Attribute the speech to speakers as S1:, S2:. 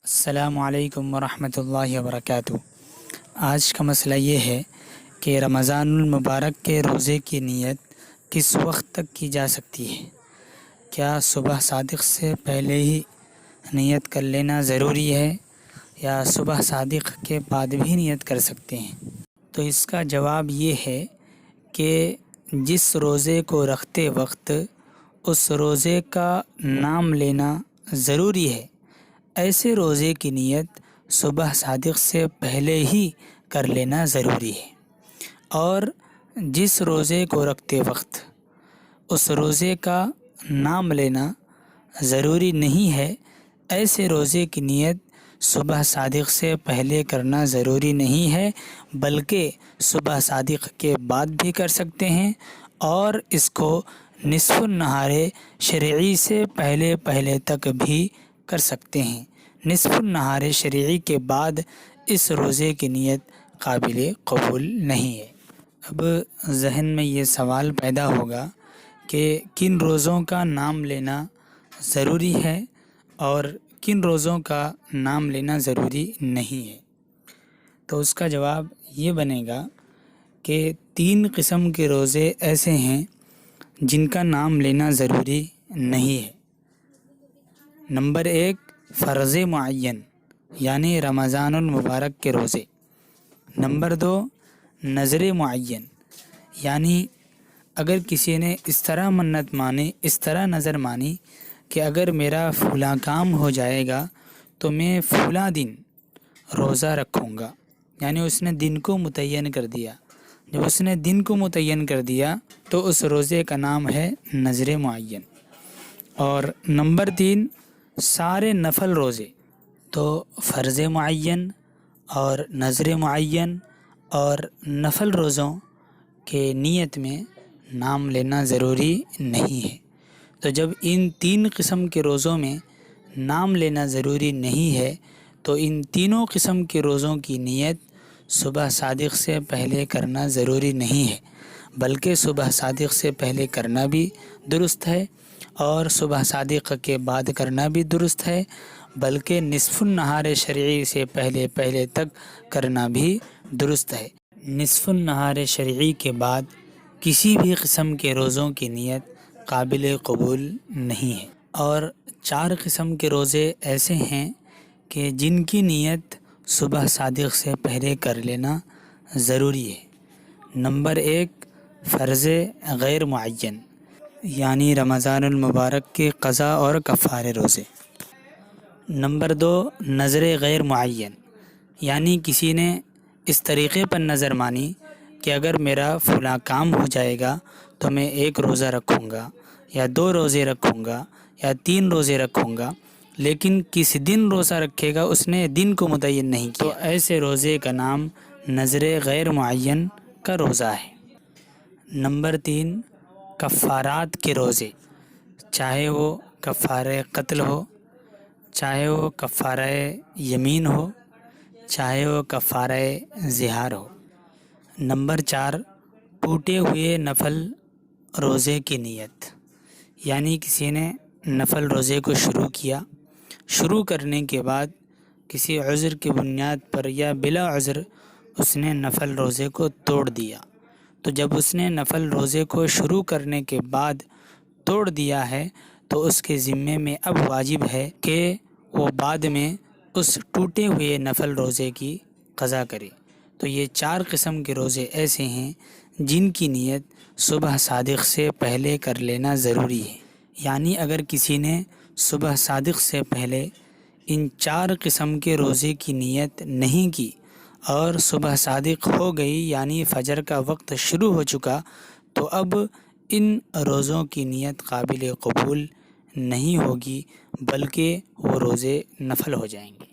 S1: السلام علیکم ورحمۃ اللہ وبرکاتہ۔ آج کا مسئلہ یہ ہے کہ رمضان المبارک کے روزے کی نیت کس وقت تک کی جا سکتی ہے؟ کیا صبح صادق سے پہلے ہی نیت کر لینا ضروری ہے یا صبح صادق کے بعد بھی نیت کر سکتے ہیں؟ تو اس کا جواب یہ ہے کہ جس روزے کو رکھتے وقت اس روزے کا نام لینا ضروری ہے، ایسے روزے کی نیت صبح صادق سے پہلے ہی کر لینا ضروری ہے، اور جس روزے کو رکھتے وقت اس روزے کا نام لینا ضروری نہیں ہے، ایسے روزے کی نیت صبح صادق سے پہلے کرنا ضروری نہیں ہے، بلکہ صبح صادق کے بعد بھی کر سکتے ہیں، اور اس کو نصف النہار شرعی سے پہلے تک بھی کر سکتے ہیں۔ نصف النہار شرعی کے بعد اس روزے کی نیت قابل قبول نہیں ہے۔ اب ذہن میں یہ سوال پیدا ہوگا کہ کن روزوں کا نام لینا ضروری ہے اور کن روزوں کا نام لینا ضروری نہیں ہے؟ تو اس کا جواب یہ بنے گا کہ 3 قسم کے روزے ایسے ہیں جن کا نام لینا ضروری نہیں ہے۔ نمبر 1، فرض معین یعنی رمضان المبارک کے روزے۔ نمبر 2، نذر معین یعنی اگر کسی نے اس طرح منت مانی، اس طرح نظر مانی کہ اگر میرا فلاں کام ہو جائے گا تو میں فلاں دن روزہ رکھوں گا، یعنی اس نے دن کو متعین کر دیا۔ جب اس نے دن کو متعین کر دیا تو اس روزے کا نام ہے نذر معین۔ اور نمبر 3، سارے نفل روزے۔ تو فرض معین اور نذر معین اور نفل روزوں کے نیت میں نام لینا ضروری نہیں ہے۔ تو جب ان 3 قسم کے روزوں میں نام لینا ضروری نہیں ہے تو ان تینوں قسم کے روزوں کی نیت صبح صادق سے پہلے کرنا ضروری نہیں ہے، بلکہ صبح صادق سے پہلے کرنا بھی درست ہے اور صبح صادق کے بعد کرنا بھی درست ہے، بلکہ نصف النہار شرعی سے پہلے تک کرنا بھی درست ہے۔ نصف النہار شرعی کے بعد کسی بھی قسم کے روزوں کی نیت قابل قبول نہیں ہے۔ اور 4 قسم کے روزے ایسے ہیں کہ جن کی نیت صبح صادق سے پہلے کر لینا ضروری ہے۔ نمبر 1، فرض غیر معین یعنی رمضان المبارک کے قضا اور کفارے روزے۔ نمبر 2، نذر غیر معین یعنی کسی نے اس طریقے پر نظر مانی کہ اگر میرا فلاں کام ہو جائے گا تو میں 1 روزہ رکھوں گا یا 2 روزے رکھوں گا یا 3 روزے رکھوں گا، لیکن کس دن روزہ رکھے گا اس نے دن کو متعین نہیں کیا، تو ایسے روزے کا نام نذر غیر معین کا روزہ ہے۔ نمبر 3، کفارات کے روزے، چاہے وہ کفارہ قتل ہو، چاہے وہ کفارہ یمین ہو، چاہے وہ کفارہ ظہار ہو۔ نمبر 4، ٹوٹے ہوئے نفل روزے کی نیت، یعنی کسی نے نفل روزے کو شروع کرنے کے بعد کسی عذر کی بنیاد پر یا بلا عذر اس نے نفل روزے کو توڑ دیا، تو جب اس نے نفل روزے کو شروع کرنے کے بعد توڑ دیا ہے تو اس کے ذمے میں اب واجب ہے کہ وہ بعد میں اس ٹوٹے ہوئے نفل روزے کی قضا کرے۔ تو یہ 4 قسم کے روزے ایسے ہیں جن کی نیت صبح صادق سے پہلے کر لینا ضروری ہے۔ یعنی اگر کسی نے صبح صادق سے پہلے ان 4 قسم کے روزے کی نیت نہیں کی اور صبح صادق ہو گئی یعنی فجر کا وقت شروع ہو چکا، تو اب ان روزوں کی نیت قابل قبول نہیں ہوگی، بلکہ وہ روزے نفل ہو جائیں گے۔